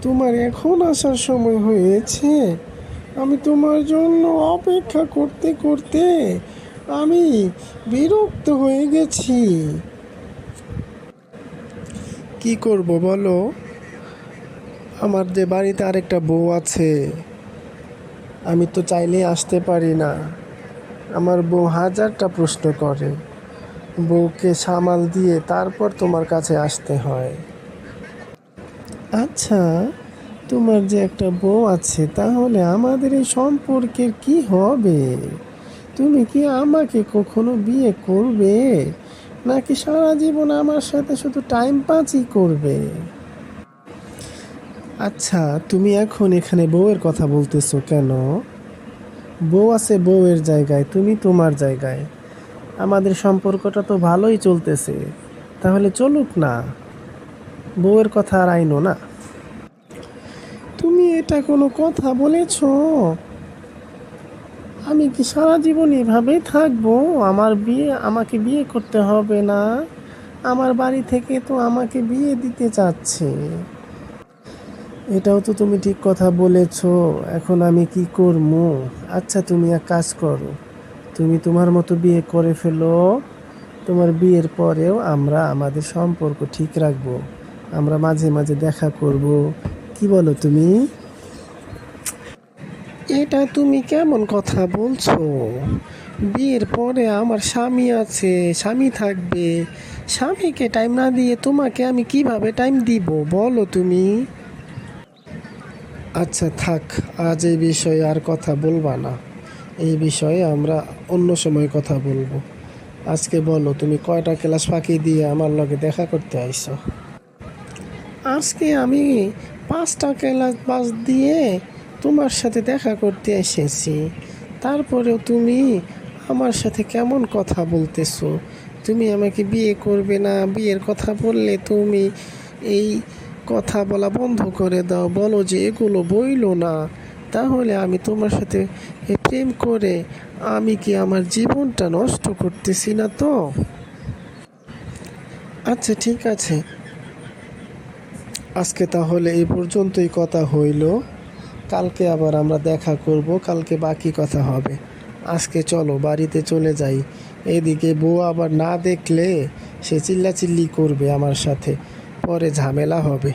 তোমার এখন আসার সময় হয়েছে? আমি তোমার জন্য অপেক্ষা করতে করতে আমি বিরক্ত হয়ে গেছি। কি করব বলো? আমার যে বাড়িতে আরেকটা বউ আছে, আমি তো চাইলেই আসতে পারি না। আমার বউ হাজারটা প্রশ্ন করে, বউকে সামাল দিয়ে তারপর তোমার কাছে আসতে হয়। আচ্ছা, তোমার যে একটা বউ আছে, তাহলে আমাদের এই সম্পর্কের কি হবে? তুমি কি আমাকে কখনো বিয়ে করবে, নাকি সারা জীবন আমার সাথে শুধু টাইম পাসই করবে? আচ্ছা, তুমি এখন এখানে বউয়ের কথা বলতেছো কেন? বউ আছে বউয়ের জায়গায়, তুমি তোমার জায়গায়। আমাদের সম্পর্কটা তো ভালোই চলতেছে, তাহলে চলুক না। বউয়ের কথা আর আইনো না। তুমি এটা কোনো কথা বলেছো? আমি কি সারা জীবন এভাবেই থাকবো? আমাকে বিয়ে করতে হবে না? আমার বাড়ি থেকে তো আমাকে বিয়ে দিতে চাচ্ছে। এটাও তো তুমি ঠিক কথা বলেছো। এখন আমি কি করবো? আচ্ছা, তুমি এক কাজ করো, তুমি তোমার মতো বিয়ে করে ফেলো। তোমার বিয়ের পরেও আমরা আমাদের সম্পর্ক ঠিক রাখবো। আমরা মাঝে মাঝে দেখা করব। কি বলো তুমি? এটা তুমি কেমন কথা বলছো? বিয়ের পরে আমার স্বামী আছে, স্বামী থাকবে। স্বামীকে টাইম না দিয়ে তোমাকে আমি কিভাবে টাইম দিব বলো তুমি? আচ্ছা থাক, আজ এই বিষয়ে আর কথা বলবা না। এই বিষয়ে আমরা অন্য সময় কথা বলবো। আজকে বলো, তুমি কয়টা ক্লাস ফাঁকি দিয়ে আমার লগে দেখা করতে আইছো? আজকে আমি 5টা ক্লাস বাস দিয়ে তোমার সাথে দেখা করতে এসেছি। তারপরেও তুমি আমার সাথে কেমন কথা বলতেছো? তুমি আমাকে বিয়ে করবে না, বিয়ের কথা বললে তুমি এই কথা বলা বন্ধ করে দাও, বলো যে এগুলো বইলো না। তাহলে আমি তোমার সাথে প্রেম করে আমি কি আমার জীবনটা নষ্ট করতেছি না তো? আচ্ছা ঠিক আছে, আজকে তাহলে এই পর্যন্তই কথা হইল। কালকে আবার আমরা দেখা করব, কালকে বাকি কথা হবে। আজকে চলো বাড়িতে চলে যাই। এদিকে বউ আবার না দেখলে সে চিল্লাচিল্লি করবে আমার সাথে, পরে ঝামেলা হবে।